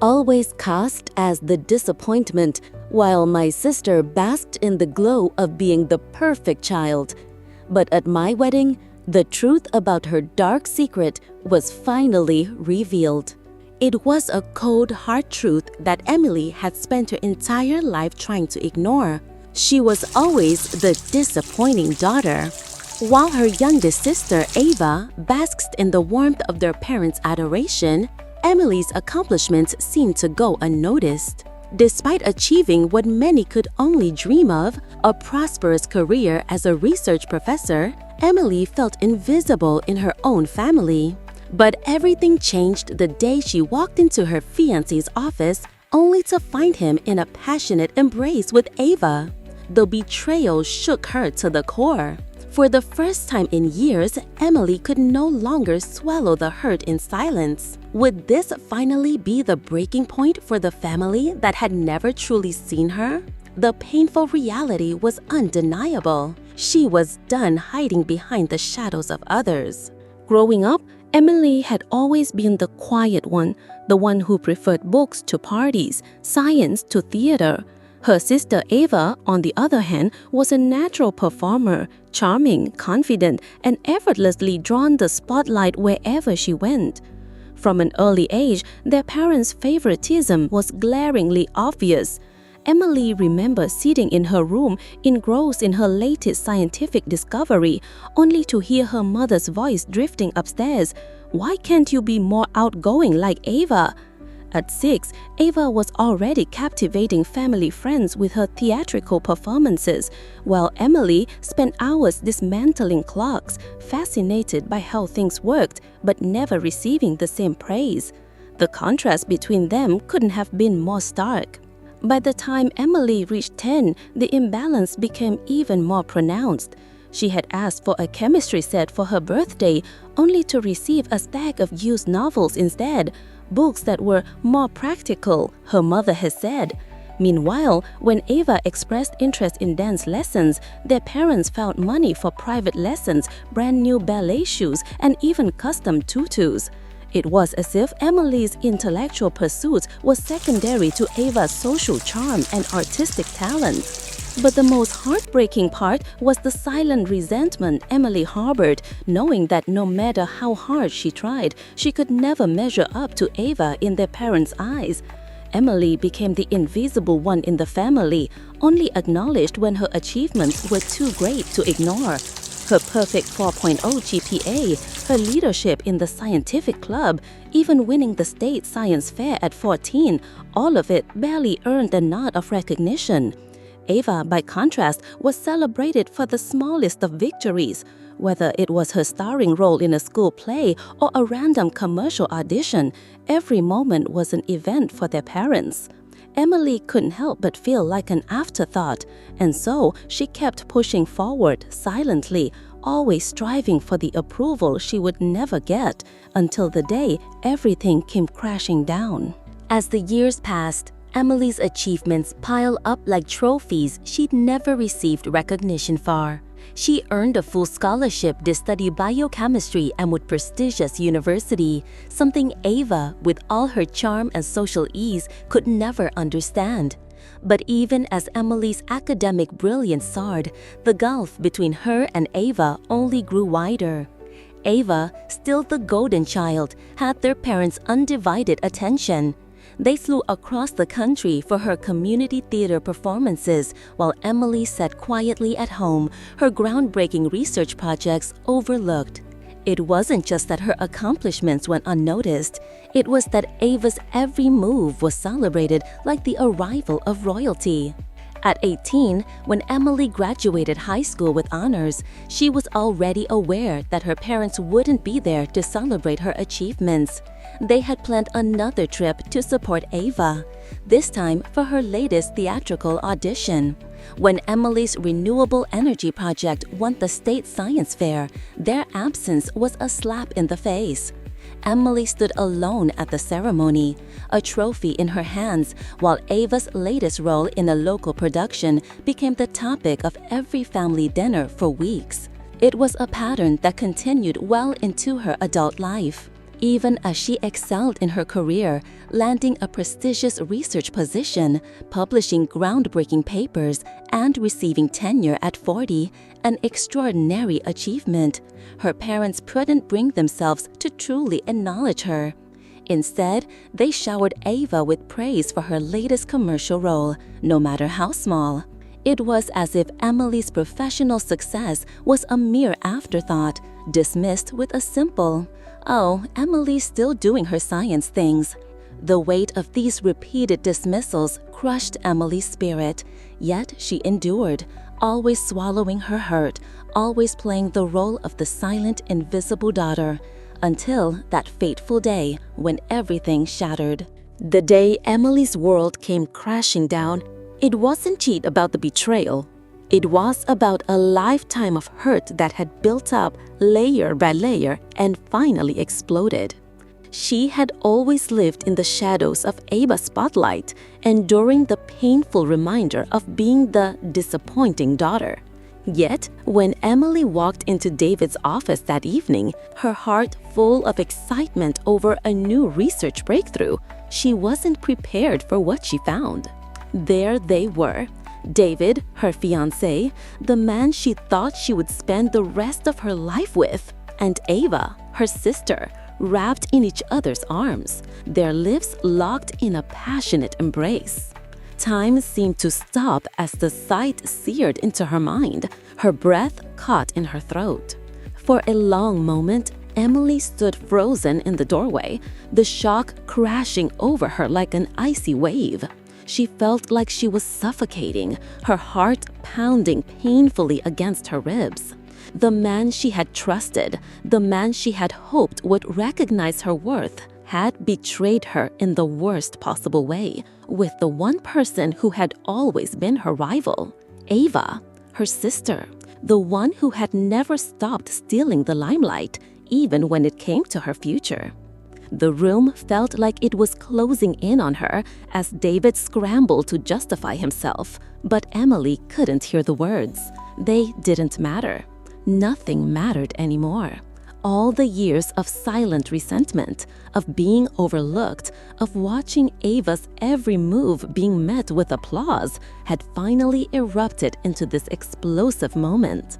always cast as the disappointment, while my sister basked in the glow of being the perfect child. But at my wedding, the truth about her dark secret was finally revealed. It was a cold, hard truth that Emily had spent her entire life trying to ignore. She was always the disappointing daughter. While her youngest sister, Ava, basked in the warmth of their parents' adoration, Emily's accomplishments seemed to go unnoticed. Despite achieving what many could only dream of, a prosperous career as a research professor, Emily felt invisible in her own family. But everything changed the day she walked into her fiancé's office, only to find him in a passionate embrace with Ava. The betrayal shook her to the core. For the first time in years, Emily could no longer swallow the hurt in silence. Would this finally be the breaking point for the family that had never truly seen her? The painful reality was undeniable. She was done hiding behind the shadows of others. Growing up, Emily had always been the quiet one, the one who preferred books to parties, science to theater. Her sister Ava, on the other hand, was a natural performer, charming, confident, and effortlessly drawn the spotlight wherever she went. From an early age, their parents' favoritism was glaringly obvious. Emily remembers sitting in her room, engrossed in her latest scientific discovery, only to hear her mother's voice drifting upstairs. "Why can't you be more outgoing like Ava?" At 6, Ava was already captivating family friends with her theatrical performances, while Emily spent hours dismantling clocks, fascinated by how things worked, but never receiving the same praise. The contrast between them couldn't have been more stark. By the time Emily reached 10, the imbalance became even more pronounced. She had asked for a chemistry set for her birthday, only to receive a stack of used novels instead. Books that were more practical, her mother had said. Meanwhile, when Ava expressed interest in dance lessons, their parents found money for private lessons, brand new ballet shoes, and even custom tutus. It was as if Emily's intellectual pursuits were secondary to Ava's social charm and artistic talent. But the most heartbreaking part was the silent resentment Emily harbored, knowing that no matter how hard she tried, she could never measure up to Ava in their parents' eyes. Emily became the invisible one in the family, only acknowledged when her achievements were too great to ignore. Her perfect 4.0 GPA, her leadership in the scientific club, even winning the state science fair at 14, all of it barely earned a nod of recognition. Ava, by contrast, was celebrated for the smallest of victories. Whether it was her starring role in a school play or a random commercial audition, every moment was an event for their parents. Emily couldn't help but feel like an afterthought, and so she kept pushing forward silently, always striving for the approval she would never get, until the day everything came crashing down. As the years passed, Emily's achievements piled up like trophies she'd never received recognition for. She earned a full scholarship to study biochemistry at a prestigious university, something Ava, with all her charm and social ease, could never understand. But even as Emily's academic brilliance soared, the gulf between her and Ava only grew wider. Ava, still the golden child, had their parents' undivided attention. They flew across the country for her community theater performances, while Emily sat quietly at home, her groundbreaking research projects overlooked. It wasn't just that her accomplishments went unnoticed, it was that Ava's every move was celebrated like the arrival of royalty. At 18, when Emily graduated high school with honors, she was already aware that her parents wouldn't be there to celebrate her achievements. They had planned another trip to support Ava, this time for her latest theatrical audition. When Emily's renewable energy project won the state science fair, their absence was a slap in the face. Emily stood alone at the ceremony, a trophy in her hands, while Ava's latest role in a local production became the topic of every family dinner for weeks. It was a pattern that continued well into her adult life. Even as she excelled in her career, landing a prestigious research position, publishing groundbreaking papers, and receiving tenure at 40, an extraordinary achievement, her parents couldn't bring themselves to truly acknowledge her. Instead, they showered Ava with praise for her latest commercial role, no matter how small. It was as if Emily's professional success was a mere afterthought, dismissed with a simple, "Oh, Emily's still doing her science things." The weight of these repeated dismissals crushed Emily's spirit, yet she endured, always swallowing her hurt, always playing the role of the silent, invisible daughter, until that fateful day when everything shattered. The day Emily's world came crashing down, it wasn't just about the betrayal. It was about a lifetime of hurt that had built up layer by layer and finally exploded. She had always lived in the shadows of Ava's spotlight, enduring the painful reminder of being the disappointing daughter. Yet, when Emily walked into David's office that evening, her heart full of excitement over a new research breakthrough, she wasn't prepared for what she found. There they were. David, her fiancé, the man she thought she would spend the rest of her life with, and Ava, her sister, wrapped in each other's arms, their lips locked in a passionate embrace. Time seemed to stop as the sight seared into her mind, her breath caught in her throat. For a long moment, Emily stood frozen in the doorway, the shock crashing over her like an icy wave. She felt like she was suffocating, her heart pounding painfully against her ribs. The man she had trusted, the man she had hoped would recognize her worth, had betrayed her in the worst possible way, with the one person who had always been her rival, Ava, her sister, the one who had never stopped stealing the limelight, even when it came to her future. The room felt like it was closing in on her as David scrambled to justify himself, but Emily couldn't hear the words. They didn't matter. Nothing mattered anymore. All the years of silent resentment, of being overlooked, of watching Ava's every move being met with applause, had finally erupted into this explosive moment.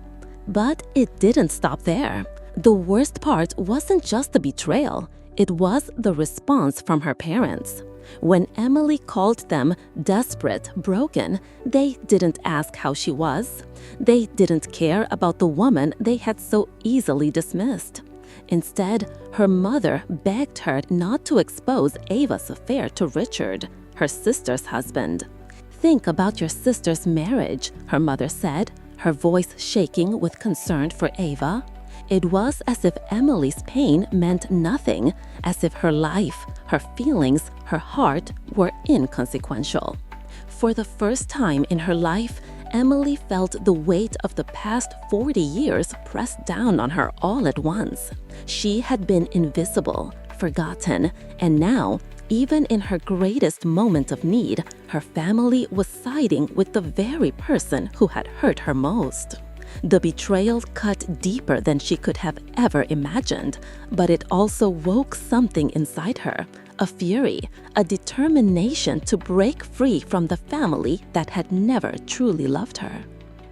But it didn't stop there. The worst part wasn't just the betrayal. It was the response from her parents. When Emily called them desperate, broken, they didn't ask how she was. They didn't care about the woman they had so easily dismissed. Instead, her mother begged her not to expose Ava's affair to Richard, her sister's husband. "Think about your sister's marriage," her mother said, her voice shaking with concern for Ava. It was as if Emily's pain meant nothing, as if her life, her feelings, her heart were inconsequential. For the first time in her life, Emily felt the weight of the past 40 years pressed down on her all at once. She had been invisible, forgotten, and now, even in her greatest moment of need, her family was siding with the very person who had hurt her most. The betrayal cut deeper than she could have ever imagined, but it also woke something inside her, a fury, a determination to break free from the family that had never truly loved her.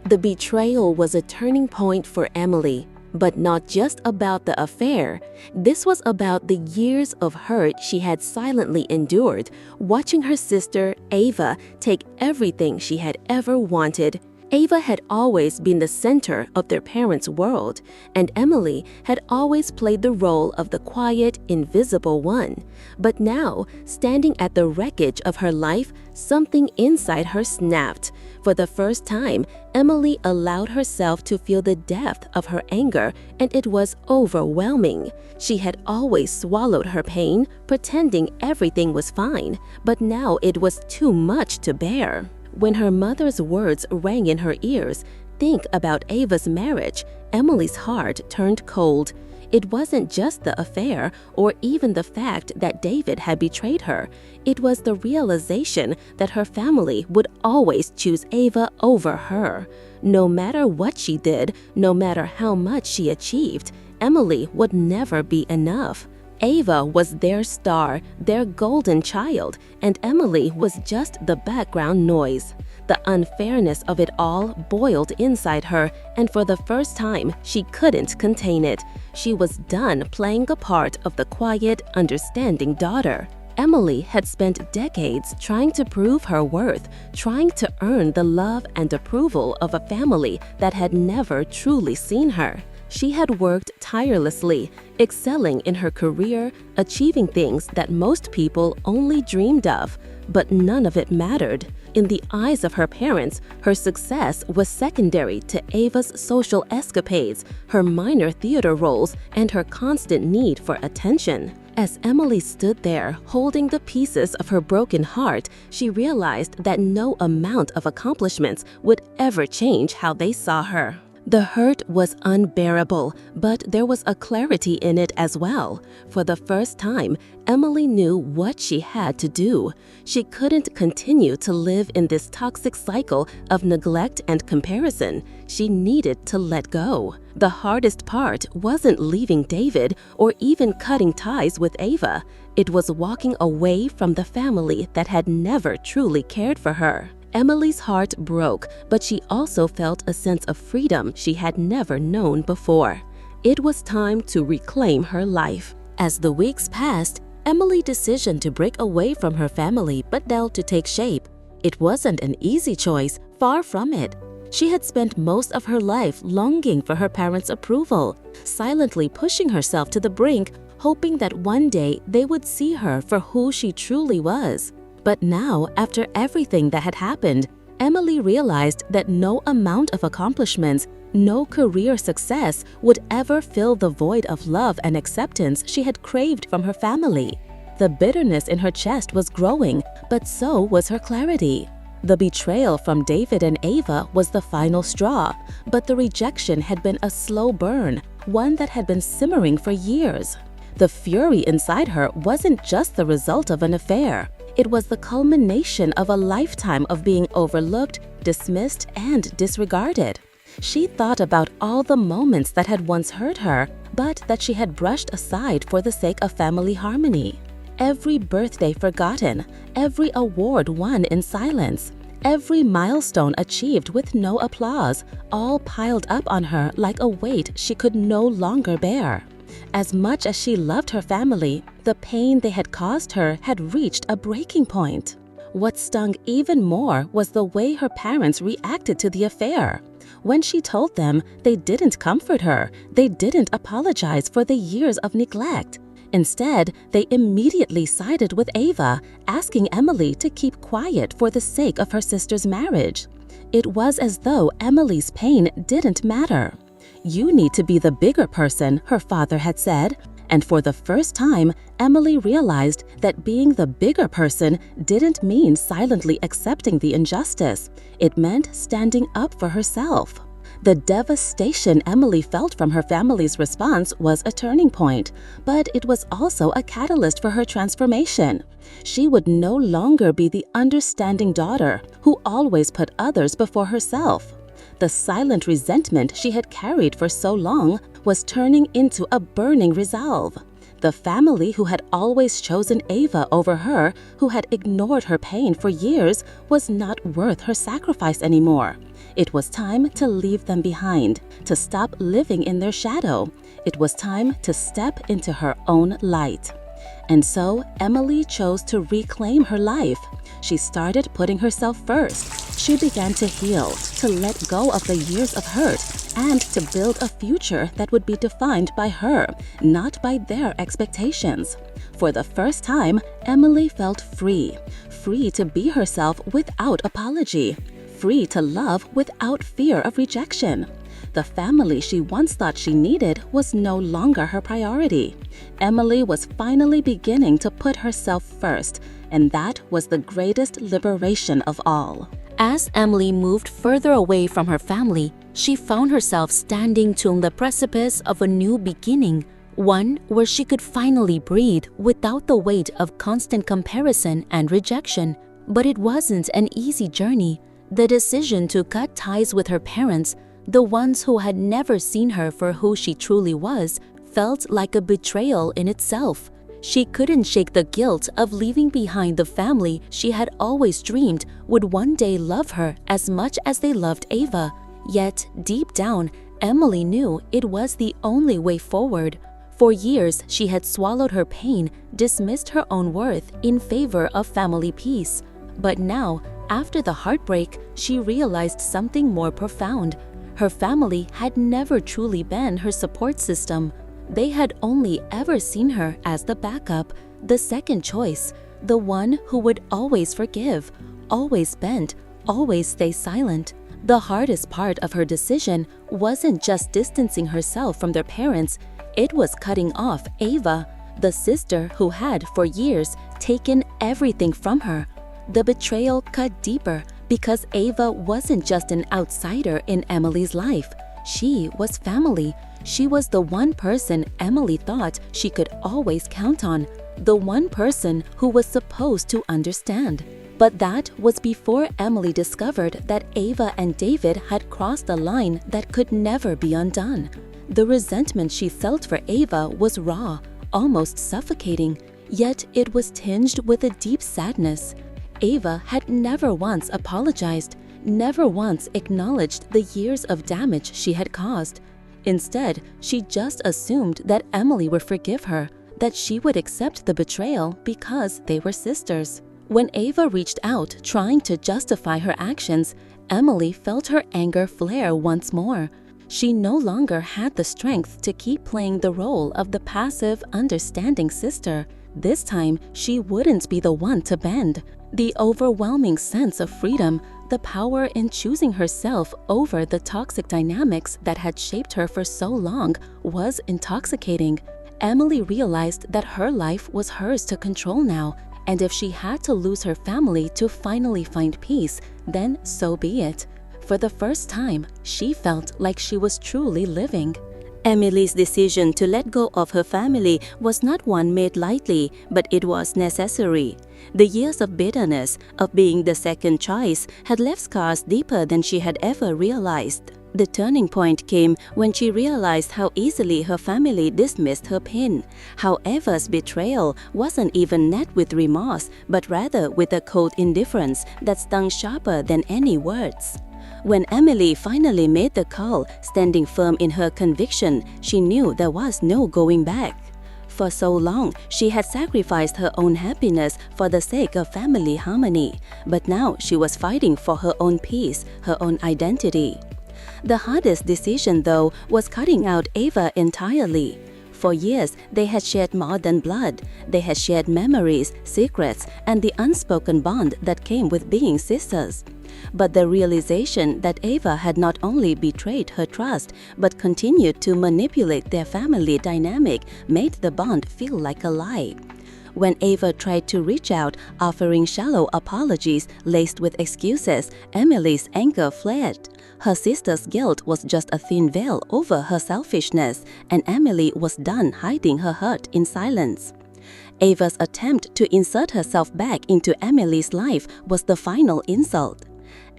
The betrayal was a turning point for Emily, but not just about the affair. This was about the years of hurt she had silently endured, watching her sister, Ava, take everything she had ever wanted. Ava had always been the center of their parents' world, and Emily had always played the role of the quiet, invisible one. But now, standing at the wreckage of her life, something inside her snapped. For the first time, Emily allowed herself to feel the depth of her anger, and it was overwhelming. She had always swallowed her pain, pretending everything was fine, but now it was too much to bear. When her mother's words rang in her ears, "Think about Ava's marriage," Emily's heart turned cold. It wasn't just the affair or even the fact that David had betrayed her. It was the realization that her family would always choose Ava over her. No matter what she did, no matter how much she achieved, Emily would never be enough. Ava was their star, their golden child, and Emily was just the background noise. The unfairness of it all boiled inside her, and for the first time, she couldn't contain it. She was done playing a part of the quiet, understanding daughter. Emily had spent decades trying to prove her worth, trying to earn the love and approval of a family that had never truly seen her. She had worked tirelessly, excelling in her career, achieving things that most people only dreamed of, but none of it mattered. In the eyes of her parents, her success was secondary to Ava's social escapades, her minor theater roles, and her constant need for attention. As Emily stood there, holding the pieces of her broken heart, she realized that no amount of accomplishments would ever change how they saw her. The hurt was unbearable, but there was a clarity in it as well. For the first time, Emily knew what she had to do. She couldn't continue to live in this toxic cycle of neglect and comparison. She needed to let go. The hardest part wasn't leaving David or even cutting ties with Ava. It was walking away from the family that had never truly cared for her. Emily's heart broke, but she also felt a sense of freedom she had never known before. It was time to reclaim her life. As the weeks passed, Emily's decision to break away from her family began to take shape. It wasn't an easy choice, far from it. She had spent most of her life longing for her parents' approval, silently pushing herself to the brink, hoping that one day they would see her for who she truly was. But now, after everything that had happened, Emily realized that no amount of accomplishments, no career success would ever fill the void of love and acceptance she had craved from her family. The bitterness in her chest was growing, but so was her clarity. The betrayal from David and Ava was the final straw, but the rejection had been a slow burn, one that had been simmering for years. The fury inside her wasn't just the result of an affair. It was the culmination of a lifetime of being overlooked, dismissed, and disregarded. She thought about all the moments that had once hurt her, but that she had brushed aside for the sake of family harmony. Every birthday forgotten, every award won in silence, every milestone achieved with no applause, all piled up on her like a weight she could no longer bear. As much as she loved her family, the pain they had caused her had reached a breaking point. What stung even more was the way her parents reacted to the affair. When she told them, they didn't comfort her, they didn't apologize for the years of neglect. Instead, they immediately sided with Ava, asking Emily to keep quiet for the sake of her sister's marriage. It was as though Emily's pain didn't matter. "You need to be the bigger person," her father had said. And for the first time, Emily realized that being the bigger person didn't mean silently accepting the injustice. It meant standing up for herself. The devastation Emily felt from her family's response was a turning point, but it was also a catalyst for her transformation. She would no longer be the understanding daughter who always put others before herself. The silent resentment she had carried for so long was turning into a burning resolve. The family who had always chosen Ava over her, who had ignored her pain for years, was not worth her sacrifice anymore. It was time to leave them behind, to stop living in their shadow. It was time to step into her own light. And so, Emily chose to reclaim her life. She started putting herself first. She began to heal, to let go of the years of hurt, and to build a future that would be defined by her, not by their expectations. For the first time, Emily felt free. Free to be herself without apology. Free to love without fear of rejection. The family she once thought she needed was no longer her priority. Emily was finally beginning to put herself first, and that was the greatest liberation of all. As Emily moved further away from her family, she found herself standing on the precipice of a new beginning, one where she could finally breathe without the weight of constant comparison and rejection. But it wasn't an easy journey. The decision to cut ties with her parents, the ones who had never seen her for who she truly was, felt like a betrayal in itself. She couldn't shake the guilt of leaving behind the family she had always dreamed would one day love her as much as they loved Ava. Yet, deep down, Emily knew it was the only way forward. For years, she had swallowed her pain, dismissed her own worth in favor of family peace. But now, after the heartbreak, she realized something more profound. Her family had never truly been her support system. They had only ever seen her as the backup, the second choice, the one who would always forgive, always bend, always stay silent. The hardest part of her decision wasn't just distancing herself from their parents, it was cutting off Ava, the sister who had, for years, taken everything from her. The betrayal cut deeper because Ava wasn't just an outsider in Emily's life. She was family. She was the one person Emily thought she could always count on, the one person who was supposed to understand. But that was before Emily discovered that Ava and David had crossed a line that could never be undone. The resentment she felt for Ava was raw, almost suffocating, yet it was tinged with a deep sadness. Ava had never once apologized, never once acknowledged the years of damage she had caused. Instead, she just assumed that Emily would forgive her, that she would accept the betrayal because they were sisters. When Ava reached out trying to justify her actions, Emily felt her anger flare once more. She no longer had the strength to keep playing the role of the passive, understanding sister. This time, she wouldn't be the one to bend. The overwhelming sense of freedom, the power in choosing herself over the toxic dynamics that had shaped her for so long, was intoxicating. Emily realized that her life was hers to control now, and if she had to lose her family to finally find peace, then so be it. For the first time, she felt like she was truly living. Emily's decision to let go of her family was not one made lightly, but it was necessary. The years of bitterness, of being the second choice, had left scars deeper than she had ever realized. The turning point came when she realized how easily her family dismissed her pain, how Ava's betrayal wasn't even met with remorse, but rather with a cold indifference that stung sharper than any words. When Emily finally made the call, standing firm in her conviction, she knew there was no going back. For so long, she had sacrificed her own happiness for the sake of family harmony, but now she was fighting for her own peace, her own identity. The hardest decision, though, was cutting out Ava entirely. For years, they had shared more than blood. They had shared memories, secrets, and the unspoken bond that came with being sisters. But the realization that Ava had not only betrayed her trust, but continued to manipulate their family dynamic made the bond feel like a lie. When Ava tried to reach out, offering shallow apologies laced with excuses, Emily's anger flared. Her sister's guilt was just a thin veil over her selfishness, and Emily was done hiding her hurt in silence. Ava's attempt to insert herself back into Emily's life was the final insult.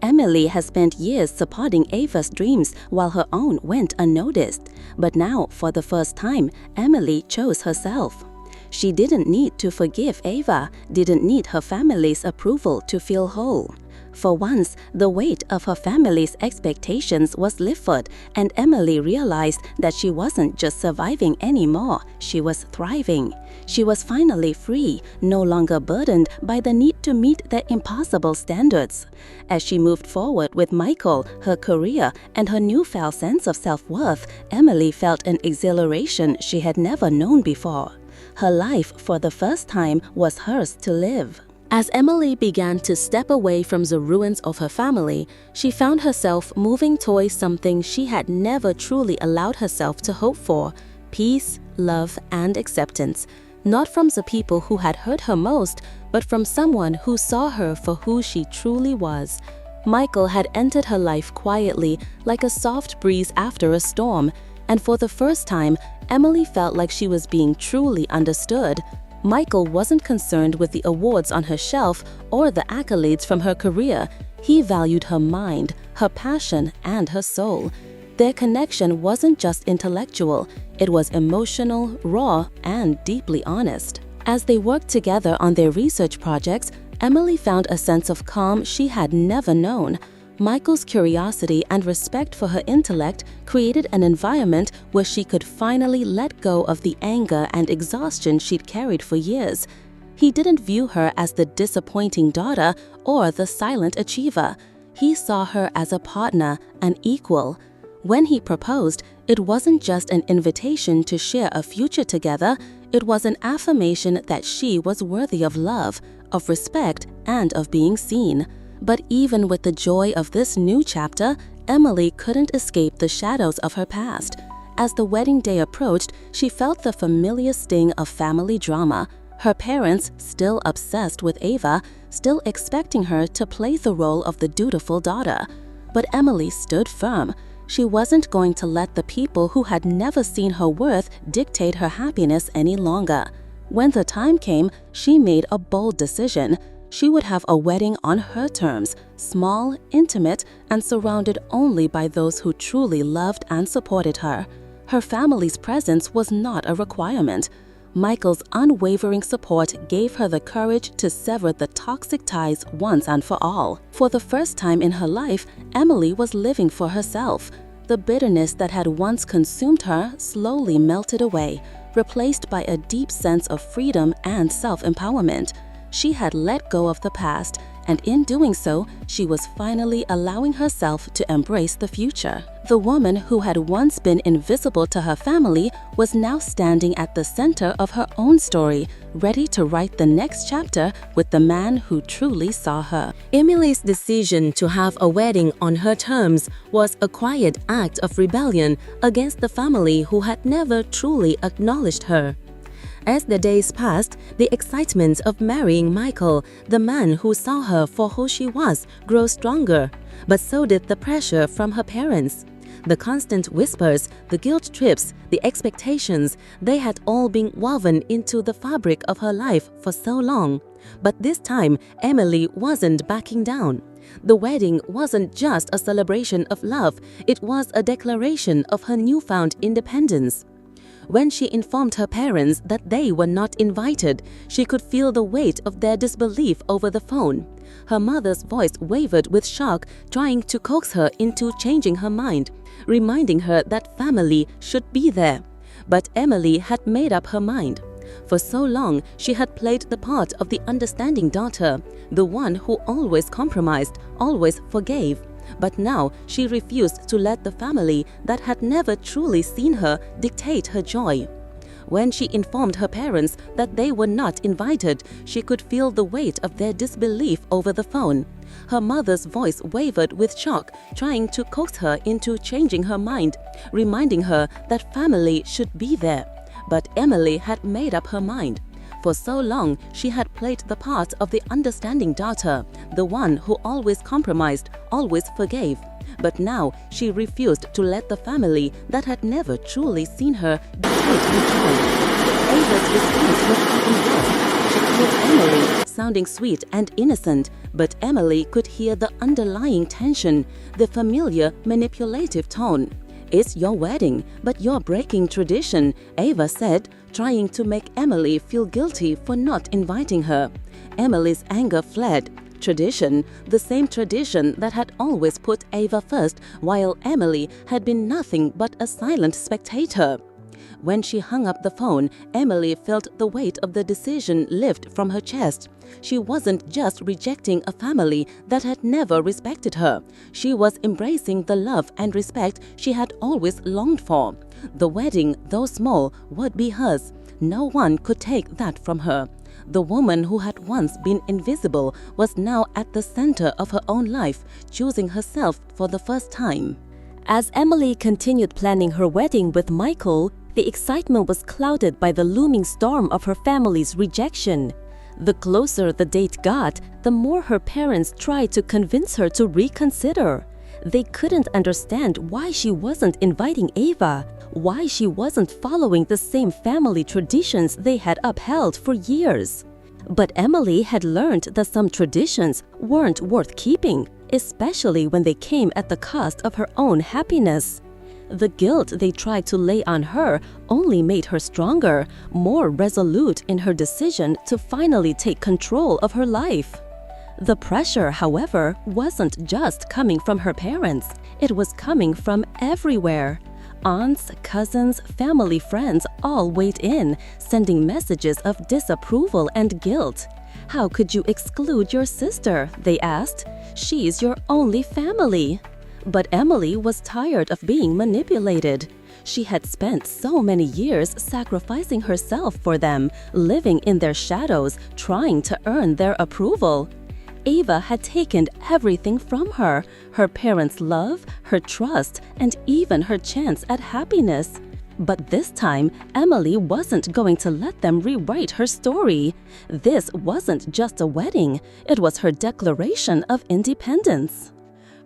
Emily has spent years supporting Ava's dreams while her own went unnoticed, but now, for the first time, Emily chose herself. She didn't need to forgive Ava, didn't need her family's approval to feel whole. For once, the weight of her family's expectations was lifted, and Emily realized that she wasn't just surviving anymore, she was thriving. She was finally free, no longer burdened by the need to meet their impossible standards. As she moved forward with Michael, her career, and her newfound sense of self-worth, Emily felt an exhilaration she had never known before. Her life, for the first time, was hers to live. As Emily began to step away from the ruins of her family, she found herself moving towards something she had never truly allowed herself to hope for: peace, love, and acceptance. Not from the people who had hurt her most, but from someone who saw her for who she truly was. Michael had entered her life quietly, like a soft breeze after a storm, and for the first time, Emily felt like she was being truly understood. Michael wasn't concerned with the awards on her shelf or the accolades from her career. He valued her mind, her passion, and her soul. Their connection wasn't just intellectual, it was emotional, raw, and deeply honest. As they worked together on their research projects, Emily found a sense of calm she had never known. Michael's curiosity and respect for her intellect created an environment where she could finally let go of the anger and exhaustion she'd carried for years. He didn't view her as the disappointing daughter or the silent achiever. He saw her as a partner, an equal. When he proposed, it wasn't just an invitation to share a future together, it was an affirmation that she was worthy of love, of respect, and of being seen. But even with the joy of this new chapter, Emily couldn't escape the shadows of her past. As the wedding day approached, she felt the familiar sting of family drama. Her parents, still obsessed with Ava, still expecting her to play the role of the dutiful daughter. But Emily stood firm. She wasn't going to let the people who had never seen her worth dictate her happiness any longer. When the time came, she made a bold decision. She would have a wedding on her terms, small, intimate, and surrounded only by those who truly loved and supported her. Her family's presence was not a requirement. Michael's unwavering support gave her the courage to sever the toxic ties once and for all. For the first time in her life, Emily was living for herself. The bitterness that had once consumed her slowly melted away, replaced by a deep sense of freedom and self-empowerment. She had let go of the past, and in doing so, she was finally allowing herself to embrace the future. The woman who had once been invisible to her family was now standing at the center of her own story, ready to write the next chapter with the man who truly saw her. Emily's decision to have a wedding on her terms was a quiet act of rebellion against the family who had never truly acknowledged her. As the days passed, the excitement of marrying Michael, the man who saw her for who she was, grew stronger. But so did the pressure from her parents. The constant whispers, the guilt trips, the expectations, they had all been woven into the fabric of her life for so long. But this time, Emily wasn't backing down. The wedding wasn't just a celebration of love, it was a declaration of her newfound independence. When she informed her parents that they were not invited, she could feel the weight of their disbelief over the phone. Her mother's voice wavered with shock, trying to coax her into changing her mind, reminding her that family should be there. But Emily had made up her mind. For so long, she had played the part of the understanding daughter, the one who always compromised, always forgave. But now she refused to let the family that had never truly seen her dictate her joy. When she informed her parents that they were not invited, she could feel the weight of their disbelief over the phone. Her mother's voice wavered with shock, trying to coax her into changing her mind, reminding her that family should be there. But Emily had made up her mind. For so long, she had played the part of the understanding daughter, the one who always compromised, always forgave. But now, she refused to let the family that had never truly seen her dictate her joy. Ava's response was even worse. She called Emily, sounding sweet and innocent, but Emily could hear the underlying tension, the familiar manipulative tone. "It's your wedding, but you're breaking tradition," Ava said, trying to make Emily feel guilty for not inviting her. Emily's anger fled. Tradition, the same tradition that had always put Ava first, while Emily had been nothing but a silent spectator. When she hung up the phone, Emily felt the weight of the decision lift from her chest. She wasn't just rejecting a family that had never respected her. She was embracing the love and respect she had always longed for. The wedding, though small, would be hers. No one could take that from her. The woman who had once been invisible was now at the center of her own life, choosing herself for the first time. As Emily continued planning her wedding with Michael, the excitement was clouded by the looming storm of her family's rejection. The closer the date got, the more her parents tried to convince her to reconsider. They couldn't understand why she wasn't inviting Ava, why she wasn't following the same family traditions they had upheld for years. But Emily had learned that some traditions weren't worth keeping, especially when they came at the cost of her own happiness. The guilt they tried to lay on her only made her stronger, more resolute in her decision to finally take control of her life. The pressure, however, wasn't just coming from her parents. It was coming from everywhere. Aunts, cousins, family friends all weighed in, sending messages of disapproval and guilt. "How could you exclude your sister?" they asked. "She's your only family." But Emily was tired of being manipulated. She had spent so many years sacrificing herself for them, living in their shadows, trying to earn their approval. Ava had taken everything from her: her parents' love, her trust, and even her chance at happiness. But this time, Emily wasn't going to let them rewrite her story. This wasn't just a wedding, it was her declaration of independence.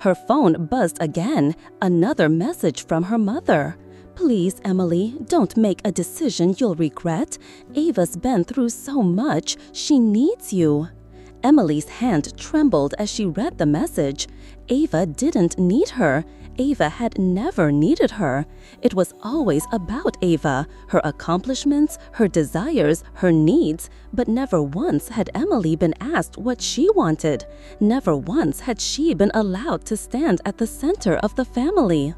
Her phone buzzed again, another message from her mother. "Please, Emily, don't make a decision you'll regret. Ava's been through so much, she needs you." Emily's hand trembled as she read the message. Ava didn't need her. Ava had never needed her. It was always about Ava, her accomplishments, her desires, her needs, but never once had Emily been asked what she wanted. Never once had she been allowed to stand at the center of the family.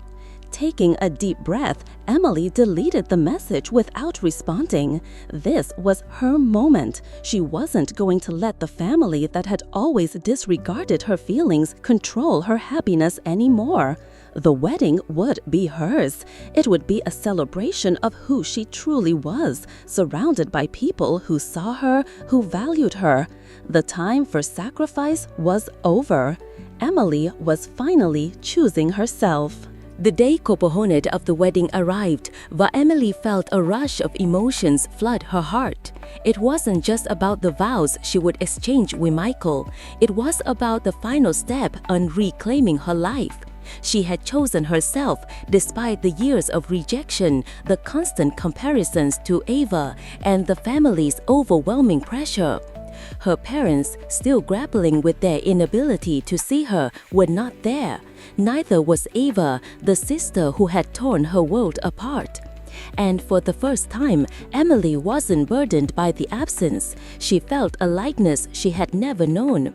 Taking a deep breath, Emily deleted the message without responding. This was her moment. She wasn't going to let the family that had always disregarded her feelings control her happiness anymore. The wedding would be hers. It would be a celebration of who she truly was, surrounded by people who saw her, who valued her. The time for sacrifice was over. Emily was finally choosing herself. The day Kopohoned of the wedding arrived, Emily felt a rush of emotions flood her heart. It wasn't just about the vows she would exchange with Michael. It was about the final step on reclaiming her life. She had chosen herself despite the years of rejection, the constant comparisons to Ava, and the family's overwhelming pressure. Her parents, still grappling with their inability to see her, were not there. Neither was Ava, the sister who had torn her world apart. And for the first time, Emily wasn't burdened by the absence. She felt a lightness she had never known.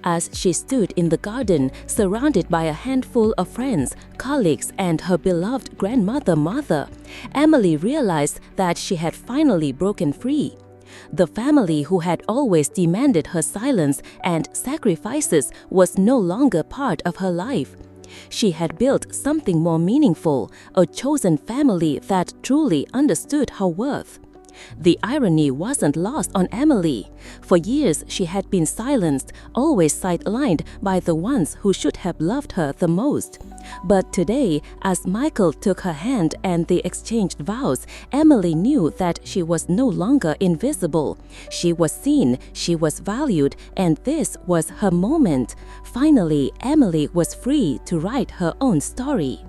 As she stood in the garden, surrounded by a handful of friends, colleagues, and her beloved grandmother Martha, Emily realized that she had finally broken free. The family who had always demanded her silence and sacrifices was no longer part of her life. She had built something more meaningful, a chosen family that truly understood her worth. The irony wasn't lost on Emily. For years, she had been silenced, always sidelined by the ones who should have loved her the most. But today, as Michael took her hand and they exchanged vows, Emily knew that she was no longer invisible. She was seen, she was valued, and this was her moment. Finally, Emily was free to write her own story.